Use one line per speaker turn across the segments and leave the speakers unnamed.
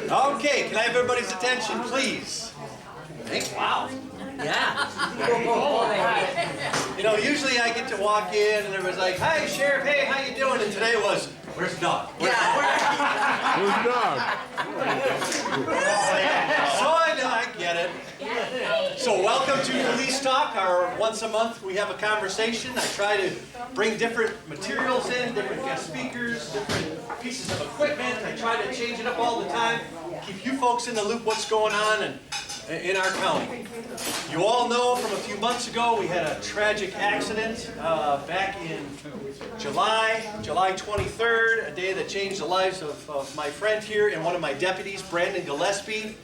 Okay, can I have everybody's attention, please? Wow. Yeah. You know, usually I get to walk in and everybody's like, "Hi, Sheriff. Hey, how you doing?" And today was, "Where's the dog?"
Where's the dog?
So I get it. So welcome to Police Talk. Our once a month we have a conversation. I try to bring different materials in, different guest speakers, different pieces of equipment. I try to change it up all the time. Keep you folks in the loop what's going on in our county. You all know from a few months ago we had a tragic accident back in July 23rd, a day that changed the lives of my friend here and one of my deputies, Brandon Gillespie.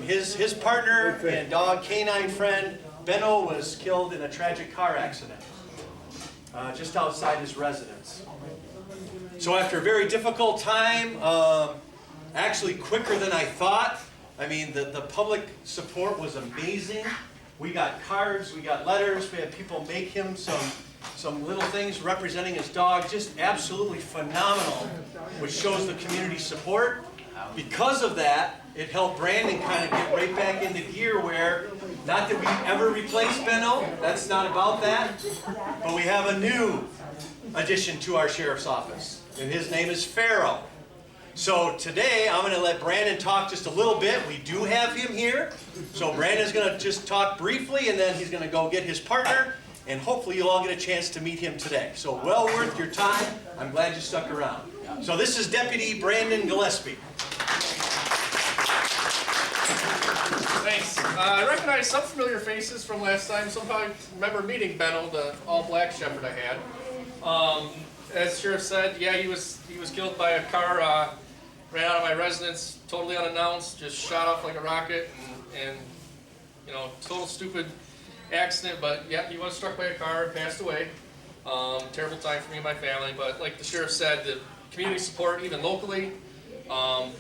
His partner and dog canine friend, Benno, was killed in a tragic car accident just outside his residence. So after a very difficult time, actually quicker than I thought. I mean, the public support was amazing. We got cards, we got letters, we had people make him some little things representing his dog, just absolutely phenomenal, which shows the community support. Because of that, it helped Brandon kind of get right back into gear where, not that we ever replaced Benno, that's not about that, but we have a new addition to our sheriff's office, and his name is Faro. So today, I'm going to let Brandon talk just a little bit. We do have him here. So Brandon's going to just talk briefly, and then he's going to go get his partner, and hopefully you'll all get a chance to meet him today. So well worth your time. I'm glad you stuck around. So this is Deputy Brandon Gillespie.
Thanks. I recognize some familiar faces from last time. Some probably remember meeting Benno, the all-black shepherd I had. As Sheriff said, yeah, he was killed by a car. Ran out of my residence, totally unannounced, just shot off like a rocket, and you know, total stupid accident. But yeah, he was struck by a car and passed away. Terrible time for me and my family. But like the sheriff said, the community support, even locally. I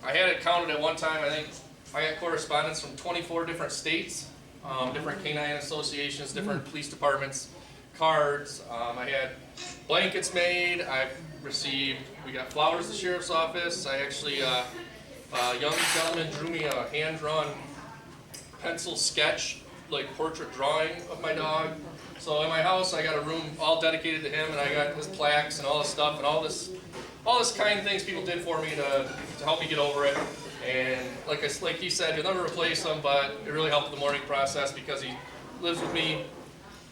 had it counted at one time. I think I got correspondence from 24 different states, different canine associations, different police departments, cards. I had blankets made. We got flowers at the sheriff's office. I actually, a young gentleman drew me a hand-drawn pencil sketch, like portrait drawing of my dog. So in my house, I got a room all dedicated to him, and I got his plaques and all this stuff and all this kind of things people did for me to help me get over it. And like he said, you'll never replace him, but it really helped with the mourning process because he lives with me,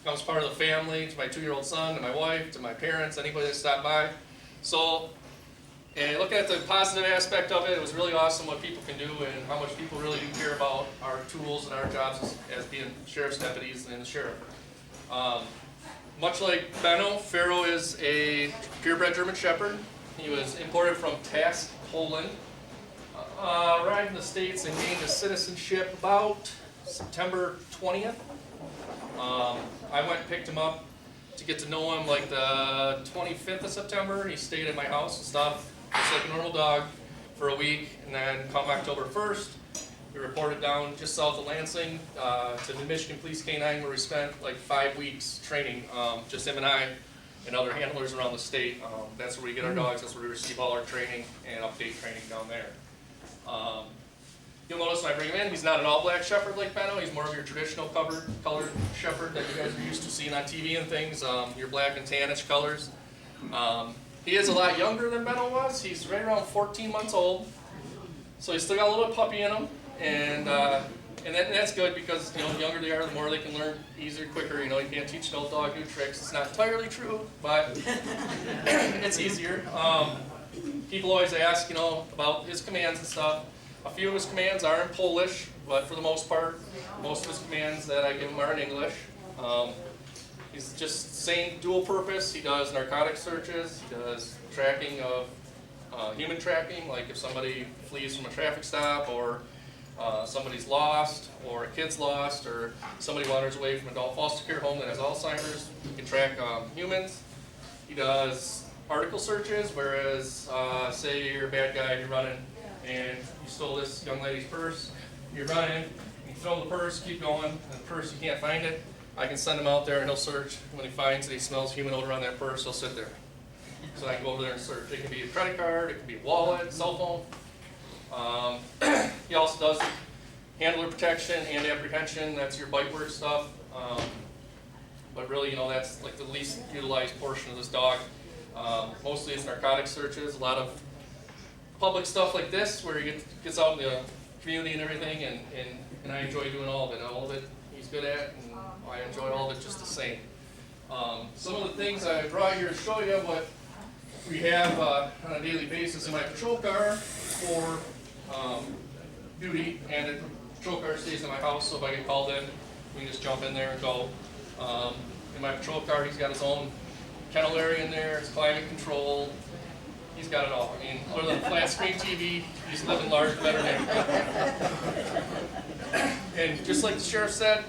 becomes part of the family, to my 2-year-old son, to my wife, to my parents, anybody that stopped by. So, and looking at the positive aspect of it, it was really awesome what people can do and how much people really do care about our tools and our jobs as being sheriff's deputies and the sheriff. Much like Benno, Faro is a purebred German Shepherd. He was imported from Task, Poland. Arrived in the States and gained his citizenship about September 20th. I went and picked him up to get to know him like the 25th of September. He stayed at my house and stuff, just like a normal dog, for a week. And then come October 1st, we reported down just south of Lansing to the Michigan Police Canine, where we spent like 5 weeks training, just him and I and other handlers around the state. That's where we get our dogs. That's where we receive all our training and update training down there. You'll notice when I bring him in, he's not an all-black shepherd like Benno. He's more of your traditional colored shepherd that you guys are used to seeing on TV and things, your black and tannish colors. He is a lot younger than Benno was. He's right around 14 months old, so he's still got a little puppy in him, and that's good because the younger they are, the more they can learn easier, quicker. You can't teach an old dog new tricks. It's not entirely true, but it's easier. People always ask, about his commands and stuff. A few of his commands are in Polish, but for the most part, most of his commands that I give him are in English. He's just same dual purpose. He does narcotic searches. He does tracking of human tracking, like if somebody flees from a traffic stop, or somebody's lost, or a kid's lost, or somebody wanders away from an adult foster care home that has Alzheimer's. He can track humans. He does article searches, whereas say you're a bad guy and you're running and you stole this young lady's purse, you're running, you throw the purse, keep going, and the purse, you can't find it, I can send him out there and he'll search. When he finds that he smells human odor on that purse, he'll sit there. So I can go over there and search. It can be a credit card, it can be a wallet, cell phone, He also does handler protection and apprehension. That's your bite work stuff. But really, that's like the least utilized portion of this dog. Mostly it's narcotic searches, a lot of public stuff like this where he gets out in the community and everything, and I enjoy doing all of it. All of it he's good at, and I enjoy all of it just the same. Some of the things I brought here to show you what we have on a daily basis in my patrol car for duty, and the patrol car stays in my house, so if I get called in, we can just jump in there and go. In my patrol car, he's got his own kennel area in there, it's climate controlled, he's got it all. I mean, other than flat screen TV, he's living large, better than And just like the sheriff said,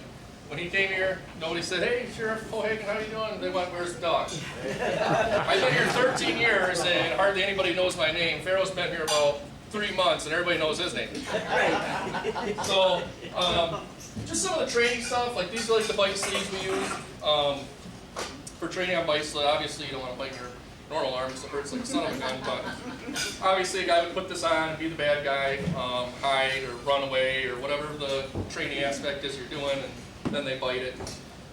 when he came here, nobody said, "Hey, Sheriff Cohagen, how you doing?" They went, "Where's the dog?" I've been here 13 years and hardly anybody knows my name. Faro's been here about 3 months and everybody knows his name. So, just some of the training stuff, like these are like the bite sleeves we use for training on bite sled. Obviously, you don't want to bite your normal arm because it hurts like a son of a gun, but obviously a guy would put this on, be the bad guy, hide or run away or whatever the training aspect is you're doing, and then they bite it.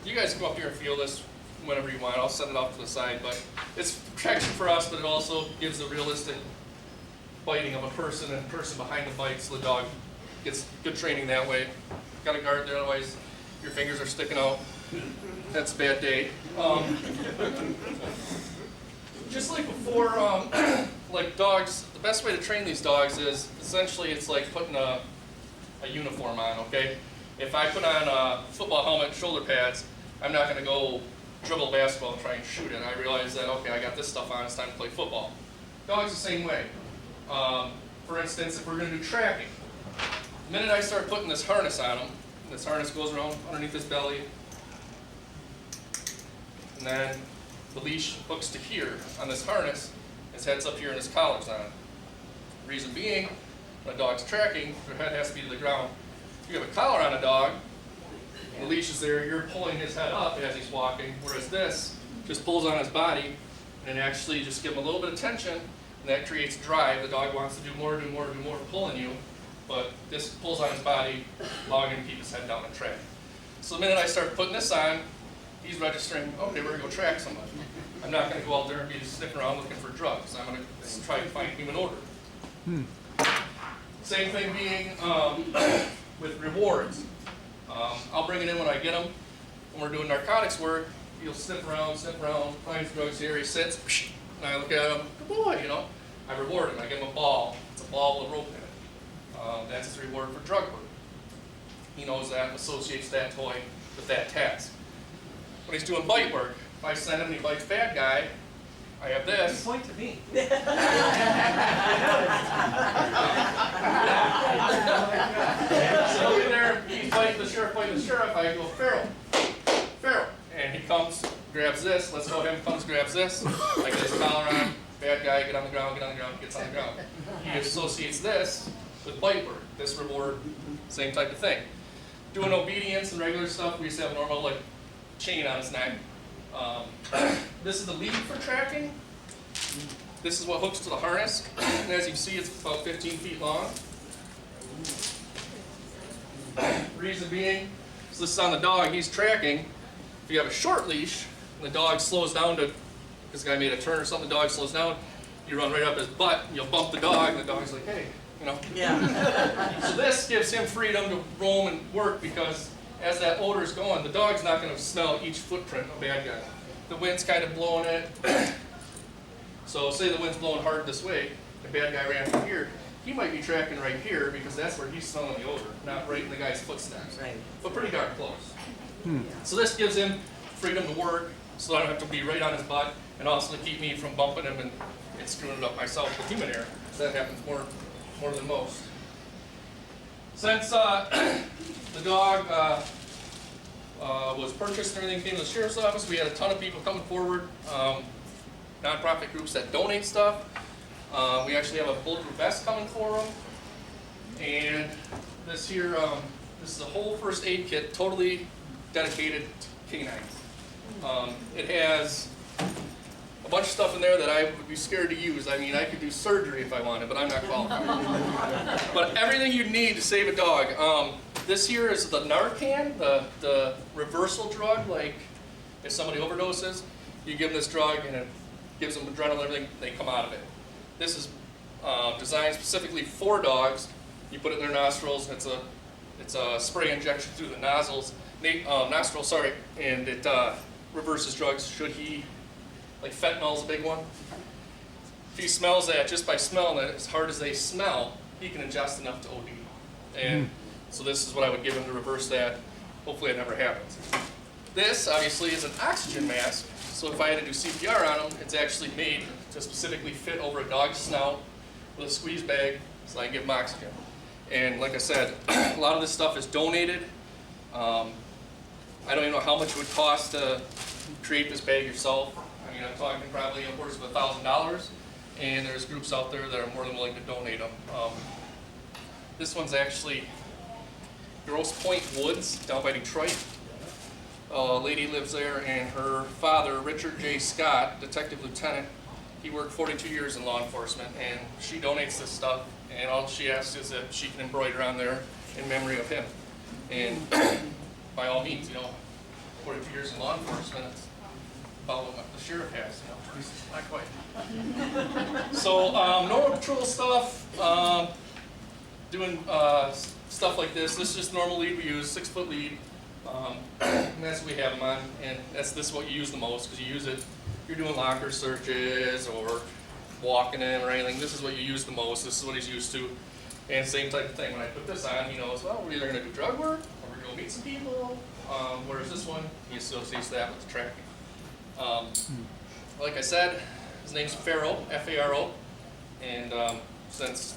You guys come up here and feel this whenever you want. I'll set it off to the side, but it's protection for us, but it also gives a realistic biting of a person and the person behind the bite, so the dog gets good training that way. Got a guard there, otherwise your fingers are sticking out. That's a bad day. Just like before, like dogs, the best way to train these dogs is essentially it's like putting a uniform on, okay? If I put on a football helmet and shoulder pads, I'm not going to go dribble a basketball and try and shoot it. I realize that, okay, I got this stuff on, it's time to play football. Dogs the same way. For instance, if we're going to do tracking, the minute I start putting this harness on him, this harness goes around underneath his belly, and then the leash hooks to here on this harness, his head's up here and his collar's on. Reason being, when a dog's tracking, their head has to be to the ground. If you have a collar on a dog, the leash is there, you're pulling his head up as he's walking, whereas this just pulls on his body and actually just give him a little bit of tension, and that creates drive. The dog wants to do more, do more, do more, pulling you, but this pulls on his body, allowing him to keep his head down and track. So the minute I start putting this on, he's registering, okay, we're going to go track somebody. I'm not going to go out there and be just sniffing around looking for drugs. I'm going to try to find human order. Same thing being with rewards. I'll bring it in when I get them. When we're doing narcotics work, he'll sniff around, finds drugs here, he sits, and I look at him, good boy, I reward him. I give him a ball. It's a ball with a rope in it. That's his reward for drug work. He knows that and associates that toy with that task. When he's doing bite work, if I send him and he bites bad guy, I have this.
Point to me.
So there, he's biting the sheriff, I go, Faro. And he comes, grabs this, let's go him, comes, grabs this. I get his collar on, bad guy, get on the ground, gets on the ground. He associates this with bite work, this reward, same type of thing. Doing obedience and regular stuff, we used to have a normal like chain on his neck. This is the lead for tracking. This is what hooks to the harness. And as you can see, it's about 15 feet long. Reason being, so this is on the dog, he's tracking. If you have a short leash, and the dog slows down to, this guy made a turn or something, the dog slows down, you run right up his butt, and you'll bump the dog, and the dog's like, hey, Yeah. So this gives him freedom to roam and work because as that odor's going, the dog's not going to smell each footprint of a bad guy. The wind's kind of blowing it. So say the wind's blowing hard this way, the bad guy ran from here, he might be tracking right here because that's where he's smelling the odor, not right in the guy's footsteps. Right. But pretty darn close. So this gives him freedom to work, so I don't have to be right on his butt, and also to keep me from bumping him and screwing it up myself with human error. So that happens more than most. Since the dog was purchased and everything came to the sheriff's office, we had a ton of people coming forward, nonprofit groups that donate stuff. We actually have a bulletproof vest coming for them. And this here, this is a whole first aid kit totally dedicated to canines. It has a bunch of stuff in there that I would be scared to use. I mean, I could do surgery if I wanted, but I'm not qualified. But everything you need to save a dog. This here is the Narcan, the reversal drug. Like if somebody overdoses, you give them this drug and it gives them adrenaline and everything, they come out of it. This is designed specifically for dogs. You put it in their nostrils, and it's a spray injection through the nostrils, and it reverses drugs should he, like fentanyl is a big one. If he smells that, just by smelling it, as hard as they smell, he can ingest enough to OD. And so this is what I would give him to reverse that. Hopefully it never happens. This, obviously, is an oxygen mask. So if I had to do CPR on him, it's actually made to specifically fit over a dog's snout with a squeeze bag so I can give him oxygen. And like I said, a lot of this stuff is donated. I don't even know how much it would cost to create this bag yourself. I mean, I'm talking probably upwards of $1,000. And there's groups out there that are more than willing to donate them. This one's actually Grosse Pointe Woods down by Detroit. A lady lives there, and her father, Richard J. Scott, detective lieutenant, he worked 42 years in law enforcement, and she donates this stuff, and all she asks is that she can embroider on there in memory of him. And by all means, 42 years in law enforcement, it's about what the sheriff has, not quite. So, normal patrol stuff, doing stuff like this. This is just normal lead we use, 6-foot lead. And that's what we have them on, and this is what you use the most, because you use it, you're doing locker searches or walking in or anything, this is what you use the most, this is what he's used to. And same type of thing, when I put this on, he knows, well, we're either going to do drug work, or we're going to meet some people, whereas this one, he associates that with the tracking. Like I said, his name's Faro, F-A-R-O, and since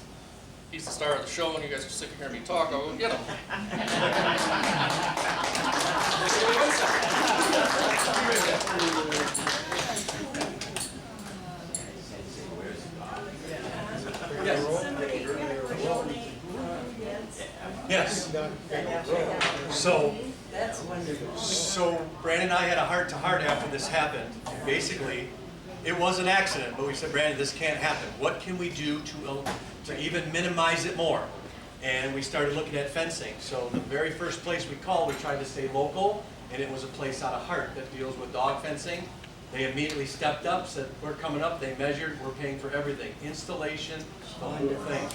he's the star of the show and you guys are sick of hearing me talk, I'll go get him.
Yes. So Brandon and I had a heart-to-heart after this happened. Basically, it was an accident, but we said, Brandon, this can't happen. What can we do to even minimize it more? And we started looking at fencing. So the very first place we called, we tried to stay local, and it was a place out of Hart that deals with dog fencing. They immediately stepped up, said, we're coming up, they measured, we're paying for everything. Installation, the whole thing.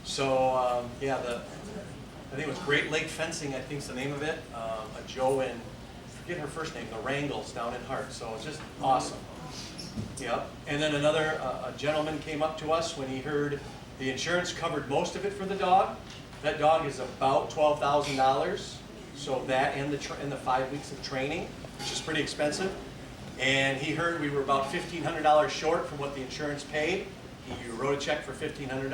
So, yeah, I think it was Great Lake Fencing, I think is the name of it. A Joe and, I forget her first name, the Wrangles down in Hart. So it's just awesome. Yep. And then another, a gentleman came up to us when he heard the insurance covered most of it for the dog. That dog is about $12,000. So that and the 5 weeks of training, which is pretty expensive. And he heard we were about $1,500 short from what the insurance paid. He wrote a check for $1,500.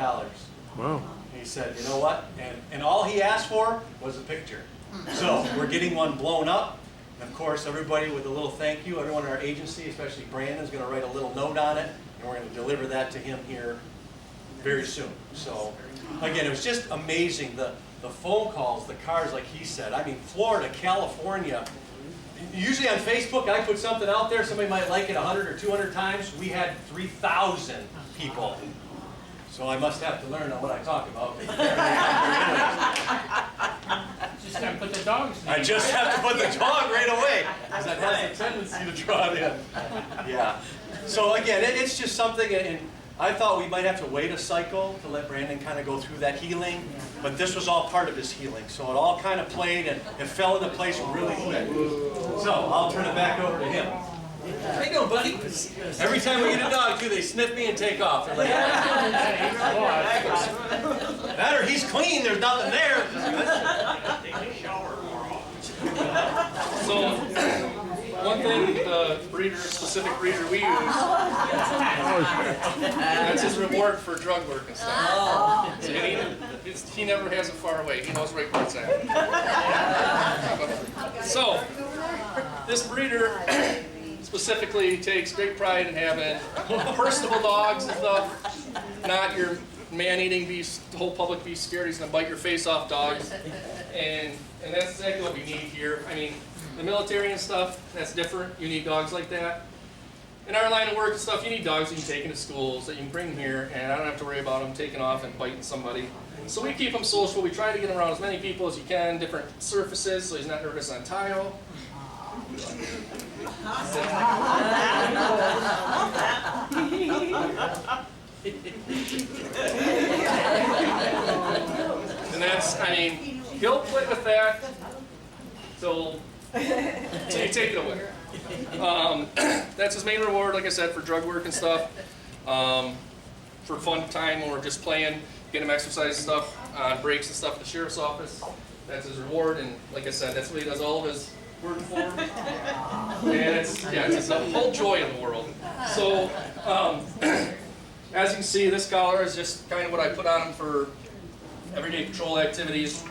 Wow.
He said, you know what? And all he asked for was a picture. So we're getting one blown up. And of course, everybody with a little thank you, everyone in our agency, especially Brandon, is going to write a little note on it. And we're going to deliver that to him here very soon. So again, it was just amazing. The phone calls, the cars, like he said. I mean, Florida, California. Usually on Facebook, I put something out there, somebody might like it 100 or 200 times. We had 3,000 people. So I must have to learn on what I talk about.
Just gotta put the dog's name.
I just have to put the dog right away, because that has a tendency to draw it in. Yeah. So again, it's just something, and I thought we might have to wait a cycle to let Brandon kind of go through that healing, but this was all part of his healing. So it all kind of played, and it fell into place really quick. So I'll turn it back over to him. How you doing, buddy? Every time we get a dog, too, they sniff me and take off. They're like, that or he's clean, there's nothing there.
So, one thing, the specific breeder we use, that's his reward for drug work and stuff. So he never has it far away. He knows right where it's at. So, this breeder specifically takes great pride in having personable dogs and stuff, not your man-eating beast, the whole public be scared he's going to bite your face off dogs. And that's exactly what we need here. I mean, the military and stuff, that's different. You need dogs like that. in our line of work and stuff, you need dogs that you can take into schools, that you can bring them here, and I don't have to worry about them taking off and biting somebody. So we keep him social. We try to get him around as many people as you can, different surfaces, so he's not nervous on tile. And that's, I mean, he'll play with that till you take it away. That's his main reward, like I said, for drug work and stuff. For fun time when we're just playing, get him exercise stuff on breaks and stuff at the sheriff's office. That's his reward, and like I said, that's what he does all of his work for. And it's a whole joy in the world. So, as you can see, this collar is just kind of what I put on him for everyday patrol activities.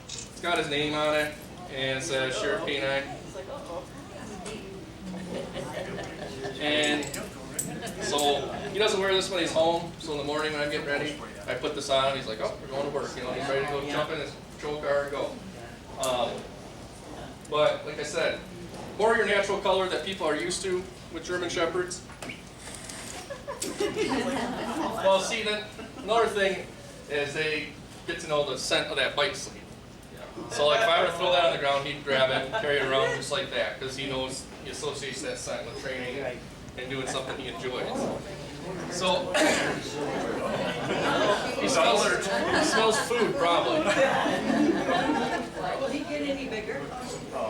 It's got his name on it, and it says Sheriff K9. And so he doesn't wear this when he's home. So in the morning when I'm getting ready, I put this on, and he's like, "Oh, we're going to work." You know, he's ready to go jump in his patrol car and go. But like I said, more your natural color that people are used to with German Shepherds. Well, see, then another thing is they get to know the scent of that bike sleeve. So like if I were to throw that on the ground, he'd grab it and carry it around just like that, because he knows, he associates that scent with training and doing something he enjoys. So he smells food probably.
Will he get any bigger?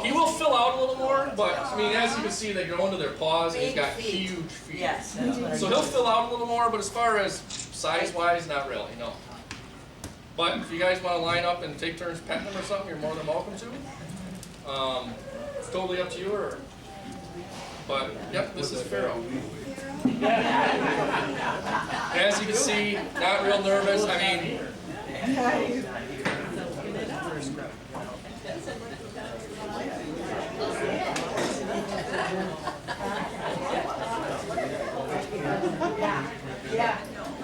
He will fill out a little more, but I mean, as you can see, they go into their paws, and he's got huge feet.
Yes, that's what I
So he'll fill out a little more, but as far as size-wise, not really, no. But if you guys want to line up and take turns petting him or something, you're more than welcome to. It's totally up to you. But yep, this is Faro. As you can see, not real nervous. I mean,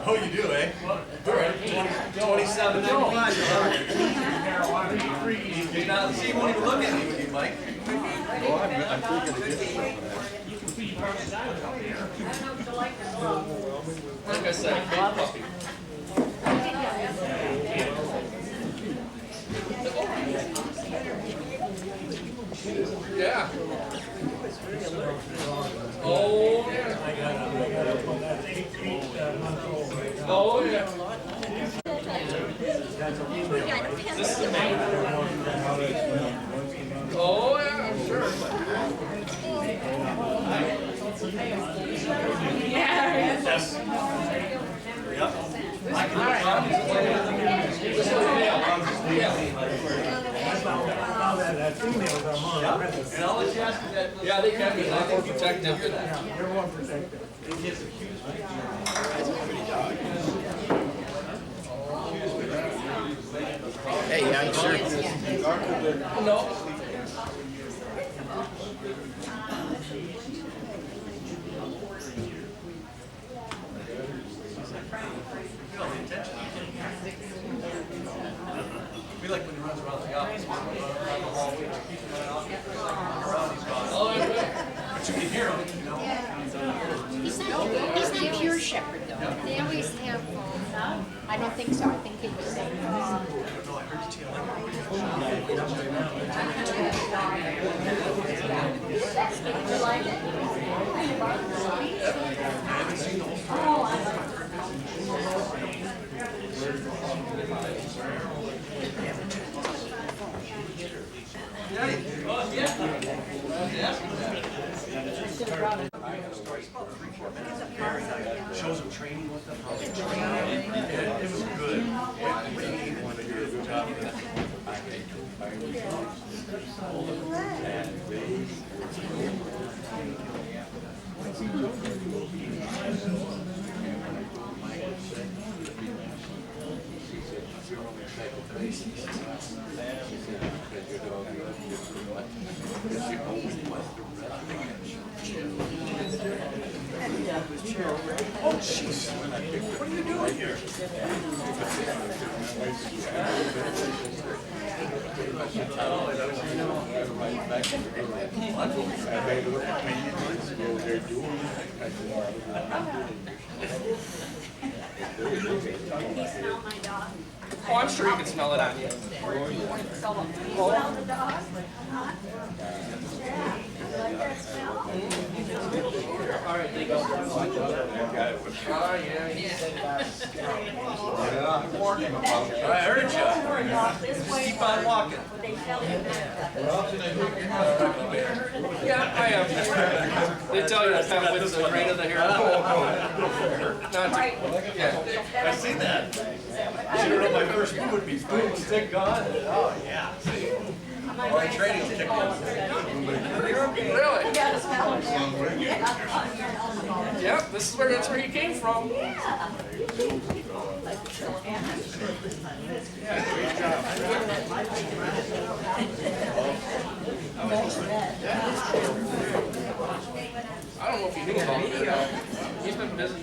Oh, you do, eh? All right. 27. You not see, won't even look at me with you, Mike.
I'm thinking of this.
like I said, big puppy. Yeah. Oh, yeah. Oh, yeah. This is amazing. Oh, yeah, I'm sure. Yes. Yep. Yeah, they can be. They're protective.
Hey, yeah, sure.
No.
We like when he runs around the office. Around the hallway. But you can hear him, you know.
He's not pure shepherd though. They always have, I don't think so. I think he was saying.
Shows him training with them, how they train. It was good. Good job. Oh, jeez. What are you doing here?
Oh, I'm sure you can smell it on you. All right, they go. Oh, yeah.
I heard you. Keep on walking.
Yeah, I am. They tell you to pet with the grain of the hair. Not to, yeah.
I see that. I should have known my first move would be boom, stick gone. Oh, yeah. See? My training will kick in.
Really? Yep, that's where he came from. I don't know if you knew about it. He's been busy.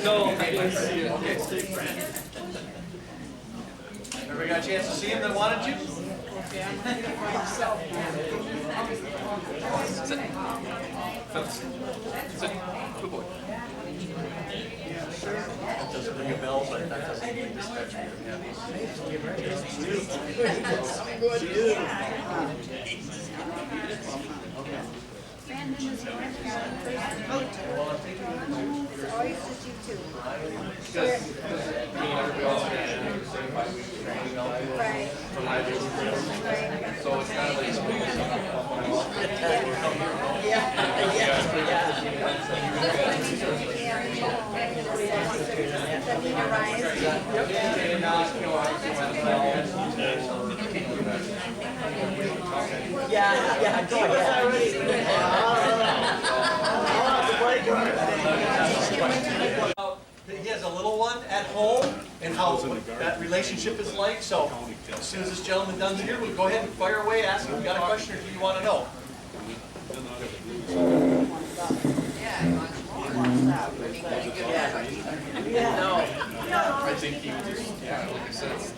No, I didn't see it. Okay.
Everybody got a chance to see him that wanted you?
Sit. Phillips. Sit. Good boy.
That doesn't ring a bell, but that doesn't mean dispatch me.
Always just you two.
Because me and everybody else are doing the same 5 weeks of training now.
Right.
For my business. So it's kind of like
He has a little one at home and how that relationship is like. So as soon as this gentleman done here, we'll go ahead and fire away, ask him if you got a question or do you want to know.
I think he was just, yeah, like I said, it's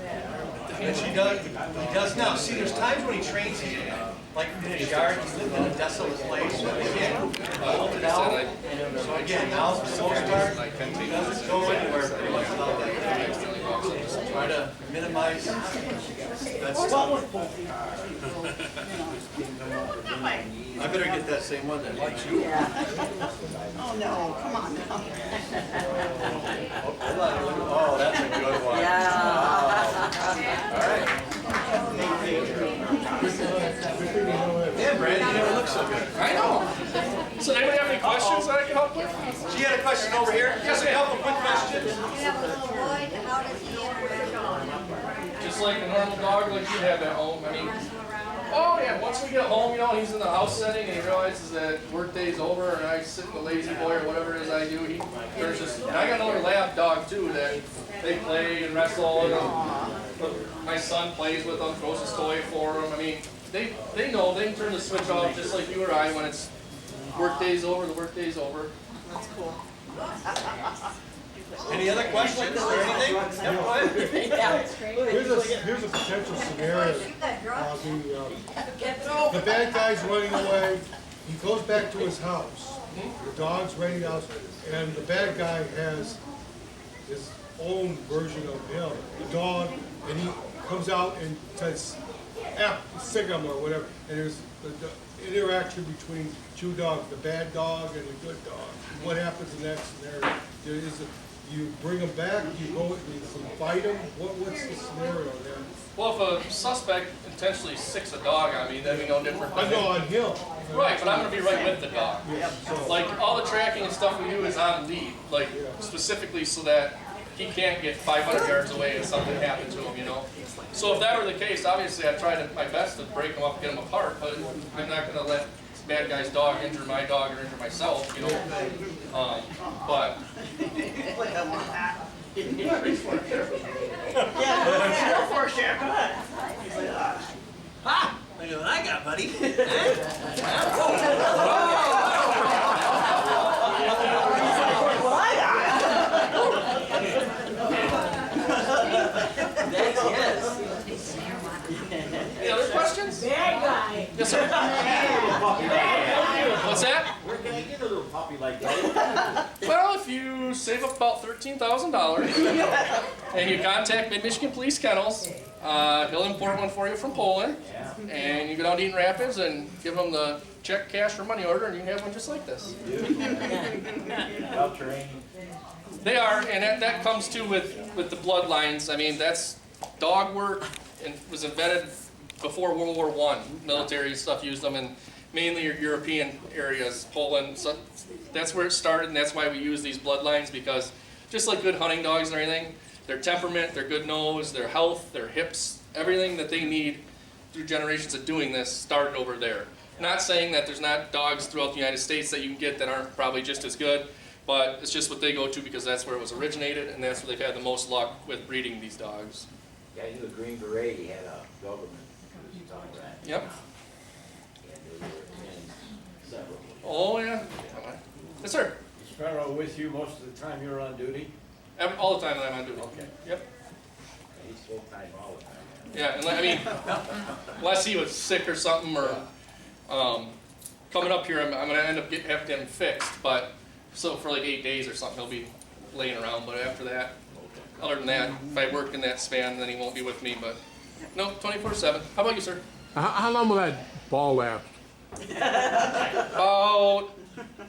And he does now. See, there's times when he trains like in his yard, he's living in a desolate place. So again, hold it out. So again, now for the most part, he doesn't go anywhere pretty much without that. Try to minimize that stuff. I better get that same one that likes you.
Oh, no, come on now.
Oh, that's a good one. All right. Yeah, Brandon, you never look so good.
I know. So anybody have any questions that I can help with?
She had a question over here. Yes, I help with quick questions.
You have a little boy, how does he interact?
Just like a normal dog like you'd have at home. I mean, oh yeah, once we get home, you know, he's in the house setting and he realizes that work day's over and I sit in the lazy boy or whatever it is I do, he turns just, and I got another lab dog too that they play and wrestle and my son plays with them, throws his toy for them. I mean, they know they can turn the switch off just like you or I when it's work day's over, the work day's over.
That's cool.
Any other questions or anything? Yep, go ahead.
Here's a potential scenario. The bad guy's running away. He goes back to his house. The dog's running out, and the bad guy has his own version of him, the dog, and he comes out and says, sick him or whatever. And there's the interaction between two dogs, the bad dog and the good dog. What happens in that scenario? You bring them back, you go, you fight them. What's the scenario there?
Well, if a suspect intentionally sicks a dog on me, that'd be no different.
I know on him.
Right, but I'm gonna be right with the dog.
So,
Like, all the tracking and stuff we do is on lead, like, specifically so that he can't get 500 yards away and something happened to him, you know? So if that were the case, obviously I'd try my best to break them up and get them apart, but I'm not gonna let this bad guy's dog injure my dog or injure myself, you know? But,
Yeah, go for it, Sheriff. Go ahead.
Ha! Look at what I got, buddy.
little puppy like that?
Well, if you save up about $13,000 and you contact Mid-Michigan Police Kennels, he'll import one for you from Poland.
Yeah.
And you go down to Eaton Rapids and give him the check, cash, or money order, and you can have one just like this.
Well trained.
They are, and that comes too with the bloodlines. I mean, that's dog work and was invented before World War I. Military stuff used them in mainly your European areas, Poland. So that's where it started, and that's why we use these bloodlines, because just like good hunting dogs and everything, their temperament, their good nose, their health, their hips, everything that they need through generations of doing this started over there. Not saying that there's not dogs throughout the United States that you can get that aren't probably just as good, but it's just what they go to because that's where it was originated, and that's where they've had the most luck with breeding these dogs.
Yeah, I knew a Green Beret, he had a government dog rat.
Yep.
And they were in several.
Oh, yeah. Yes, sir.
Is Faro with you most of the time you're on duty?
All the time that I'm on duty.
Okay.
Yep.
He's full-time all the time.
Yeah, and I mean, unless he was sick or something, or coming up here, I'm going to end up having to get him fixed, but so for like 8 days or something, he'll be laying around, but after that, other than that, if I work in that span, then he won't be with me, but no, 24/7. How about you, sir?
How long will that ball last?
About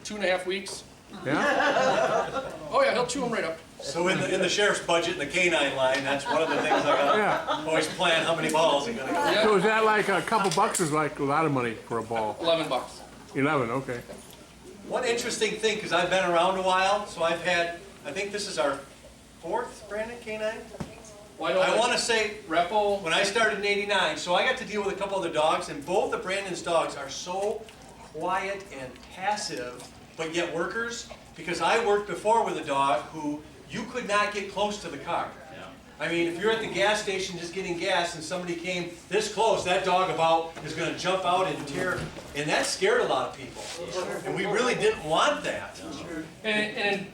2.5 weeks.
Yeah?
Oh yeah, he'll chew them right up.
So in the sheriff's budget, in the canine line, that's one of the things I gotta
Yeah.
always plan how many balls are gonna go.
So is that like a couple bucks or is like a lot of money for a ball?
$11.
11, okay.
One interesting thing, because I've been around a while, so I've had, I think this is our 4th Brandon canine.
Well,
I want to say,
Repo.
when I started in '89, so I got to deal with a couple other dogs, and both of Brandon's dogs are so quiet and passive, but yet workers, because I worked before with a dog who you could not get close to the car. I mean, if you're at the gas station just getting gas and somebody came this close, that dog about is going to jump out and tear, and that scared a lot of people. And we really didn't want that.
And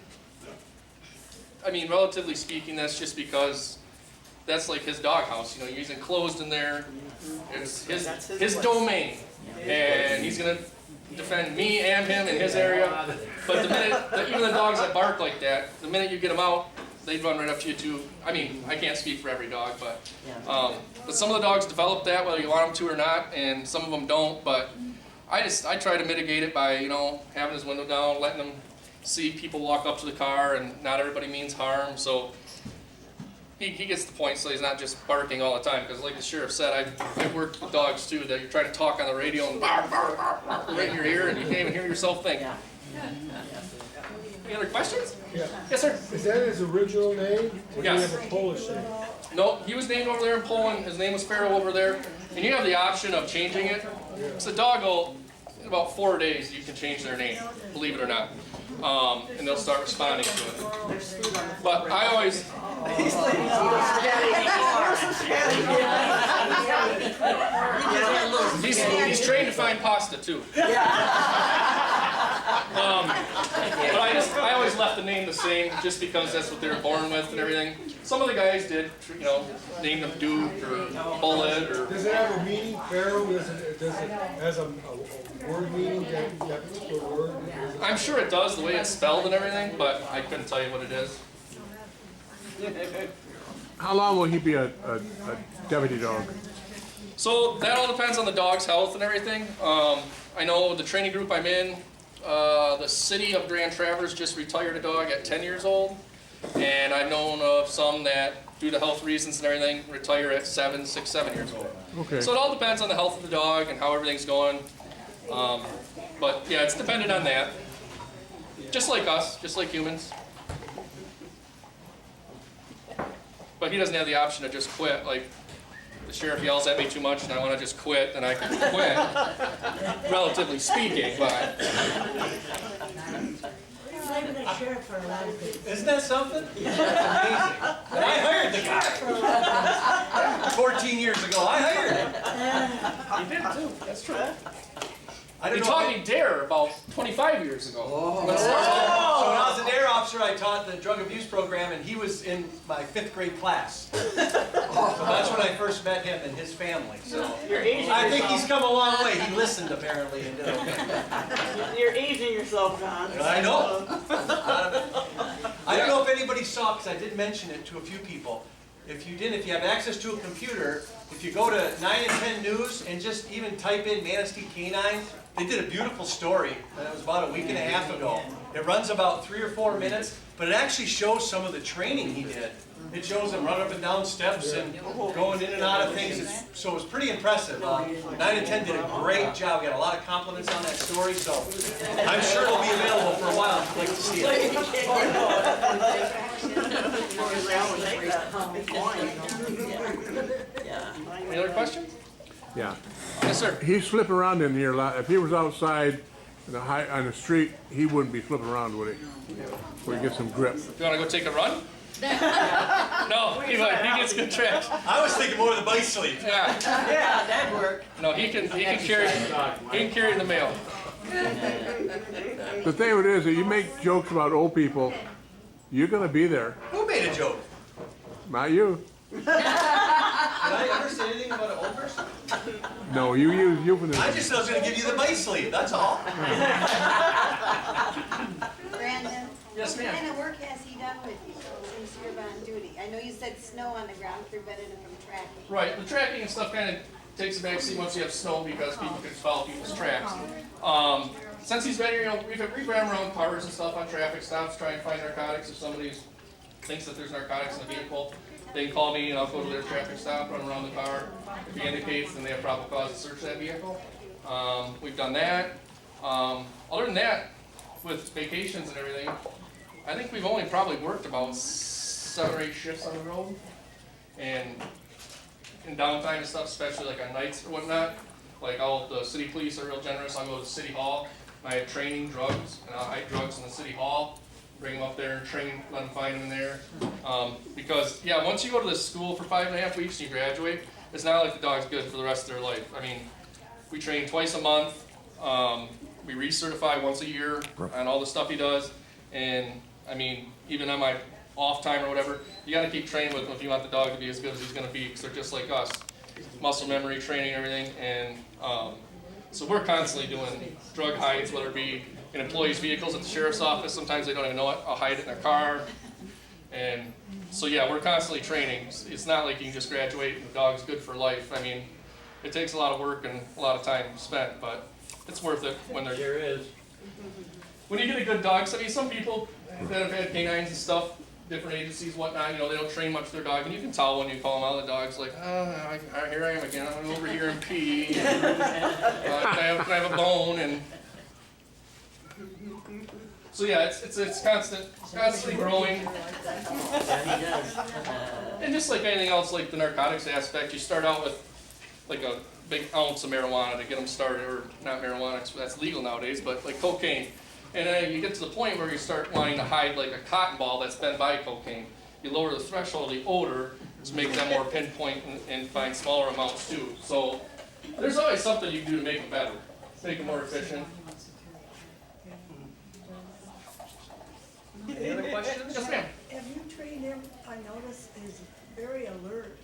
I mean, relatively speaking, that's just because that's like his doghouse. You know, he's enclosed in there. It's his domain, and he's gonna defend me and him in his area. But the minute, even the dogs that bark like that, the minute you get them out, they run right up to you too. I mean, I can't speak for every dog, but some of the dogs develop that whether you want them to or not, and some of them don't. But I try to mitigate it by, you know, having his window down, letting them see people walk up to the car, and not everybody means harm. So he gets the point, so he's not just barking all the time. Because like the sheriff said, I've worked with dogs too that you're trying to talk on the radio and bark, bark, bark, bark, right in your ear, and you can't even hear yourself think. Any other questions?
Yeah.
Yes, sir.
Is that his original name? Or do you
Yes.
have a Polish name?
No, he was named over there in Poland. His name was Faro over there. And you have the option of changing it. So dog will, in about 4 days, you can change their name, believe it or not. And they'll start responding to it. But I always, he's trained to find pasta too. But I always left the name the same just because that's what they were born with and everything. Some of the guys did, you know, name them Duke or Bullet or.
Does it have a meaning? Pharaoh, does it has a word meaning, that particular word?
I'm sure it does the way it's spelled and everything, but I couldn't tell you what it is.
How long will he be a deputy dog?
So that all depends on the dog's health and everything. I know the training group I'm in, the city of Grand Traverse just retired a dog at 10 years old. And I've known of some that, due to health reasons and everything, retire at 6, 7 years old.
Okay.
So it all depends on the health of the dog and how everything's going. But yeah, it's dependent on that. Just like us, just like humans. But he doesn't have the option to just quit. Like, the sheriff yells at me too much and I want to just quit, then I can quit. Relatively speaking, but.
Isn't that something? That's amazing. And I hired the guy. 14 years ago, I hired him.
He did too, that's true.
I don't
He
know.
taught me dare about 25 years ago.
So when I was an air officer, officer I taught the drug abuse program, and he was in my 5th grade class. So that's when I first met him and his family. So
You're aging
I think he's
yourself.
come a long way. He listened apparently and did okay.
You're aging yourself, John.
I know. I don't know if anybody saw, because I did mention it to a few people. If you didn't, if you have access to a computer, if you go to 9 and 10 News and just even type in Manistee Canine, they did a beautiful story. It was about a week and a half ago. It runs about 3 or 4 minutes, but it actually shows some of the training he did. It shows him running up and down steps and going in and out of things. So it was pretty impressive. 9 and 10 did a great job. We got a lot of compliments on that story, so I'm sure it'll be available for a while if you'd like to see it.
Any other questions?
Yeah.
Yes, sir.
He's slipping around in here a lot. If he was outside on the street, he wouldn't be flipping around, would he? Where he gets some grip.
You want to go take a run? No, he gets good traction.
I was thinking more of the bike sleep.
Yeah.
Yeah, that'd work.
No, he can carry the mail.
The thing of it is that you make jokes about old people, you're gonna be there.
Who made a joke?
Not you.
Did I ever say anything about an old person?
No, you use euphemism.
I just was going to give you the bike sleeve, that's all.
Brandon?
Yes, ma'am.
What kind of work has he done with you since you've been on duty? I know you said snow on the ground prevented him from tracking.
Right, the tracking and stuff kind of takes a backseat once you have snow because people can follow people's tracks. Since he's been here, we've ran around cars and stuff on traffic stops, trying to find narcotics. If somebody thinks that there's narcotics in the vehicle, they can call me and I'll go to their traffic stop, run around the car. If he indicates, then they have probable cause to search that vehicle. We've done that. Other than that, with vacations and everything, I think we've only probably worked about 7 or 8 shifts on the road. And in downtime and stuff, especially like on nights or whatnot, like the city police are real generous. I'll go to City Hall, and I have training drugs, and I'll hide drugs in the City Hall, bring them up there and train, let them find them in there. Because, yeah, once you go to this school for 5.5 weeks and you graduate, it's not like the dog's good for the rest of their life. I mean, we train twice a month, we recertify once a year on all the stuff he does, and I mean, even on my off time or whatever, you gotta keep training with him if you want the dog to be as good as he's gonna be, because they're just like us. Muscle memory training, everything, and so we're constantly doing drug hides, whether it be in employees' vehicles at the sheriff's office. Sometimes they don't even know it. I'll hide it in their car, and so yeah, we're constantly training. It's not like you can just graduate and the dog's good for life. I mean, it takes a lot of work and a lot of time spent, but it's worth it when they're.
Sure is.
When you get a good dog, so I mean, some people that have had canines and stuff, different agencies, whatnot, you know, they don't train much their dog, and you can tell when you call them out, the dog's like, here I am again, I'm gonna go over here and pee, and, can I have a bone, and so yeah, it's constantly growing. And just like anything else, like the narcotics aspect, you start out with like a big ounce of marijuana to get them started, or not marijuana, that's legal nowadays, but like cocaine. And then you get to the point where you start wanting to hide like a cotton ball that's been by cocaine. You lower the threshold of the odor to make them more pinpoint and find smaller amounts too. So there's always something you can do to make them better, make them more efficient. Any other questions? Yes, ma'am.
Have you trained him? I notice he's very alert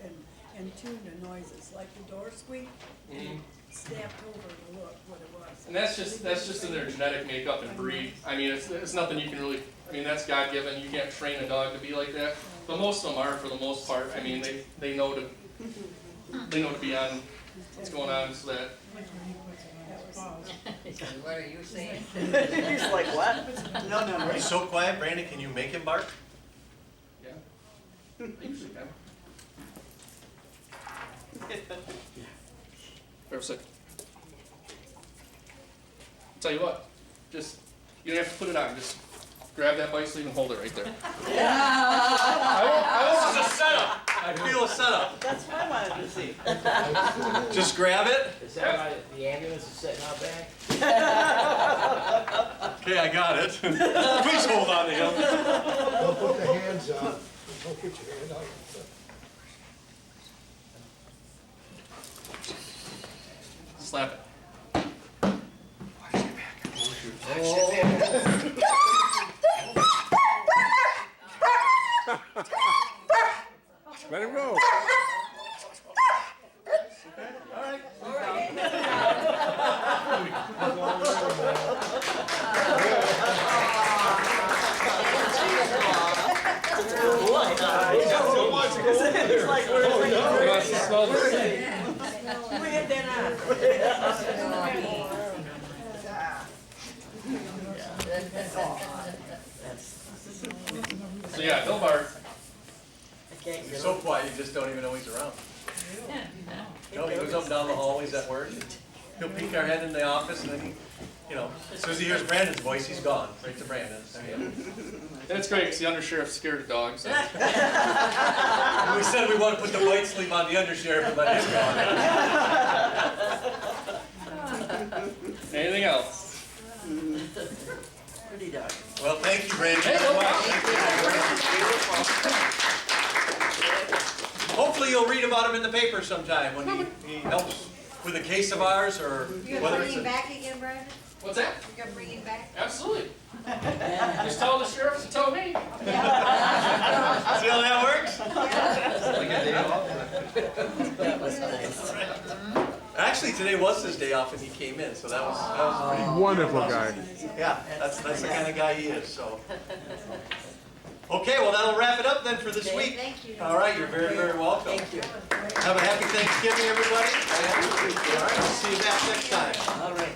and tuned to noises, like the door squeak, and snapped over to look what it was.
And that's just in their genetic makeup and breed. I mean, it's nothing you can really. I mean, that's God given. You can't train a dog to be like that. But most of them are, for the most part. I mean, they know to be on what's going on, so that.
What are you saying?
He's like, what? No.
He's so quiet, Brandon, can you make him bark?
Yeah. I usually can. For a second. Tell you what, just, you don't have to put it on, just grab that bike sleeve and hold it right there.
This is a setup. I feel a setup.
That's what I wanted to see.
Just grab it.
Is that why the ambulance is sitting out back?
Okay, I got it. Please hold on to him.
Don't put the hands on. Don't put your hand on.
Slap it. So yeah, Bill Bart.
He's so quiet, you just don't even know he's around. No, he goes up and down the hallways at work. He'll peek our head in the office and then he, you know, as soon as he hears Brandon's voice, he's gone, right to Brandon.
That's great, because the undersheriff's scared of dogs.
And we said we want to put the white sleeve on the undersheriff and let him go.
Anything else?
Pretty dog.
Well, thank you, Brandon,
Hey,
very
no
much. Hopefully you'll read about him in the paper sometime when he helps with a case of ours or
You gonna
whether
bring
it's
him
a...
back again, Brian?
What's that?
You gonna bring him back?
Absolutely. Just tell the sheriff to tell me.
See how that works?
That was nice.
Actually, today was his day off and he came in, so that was pretty
Wonderful guy.
Yeah, that's the kind of guy he is, so. Okay, well, that'll wrap it up then for this week.
Thank you.
All right, you're very, very welcome.
Thank you.
Have a happy Thanksgiving, everybody. All right, see you back next time.
All right.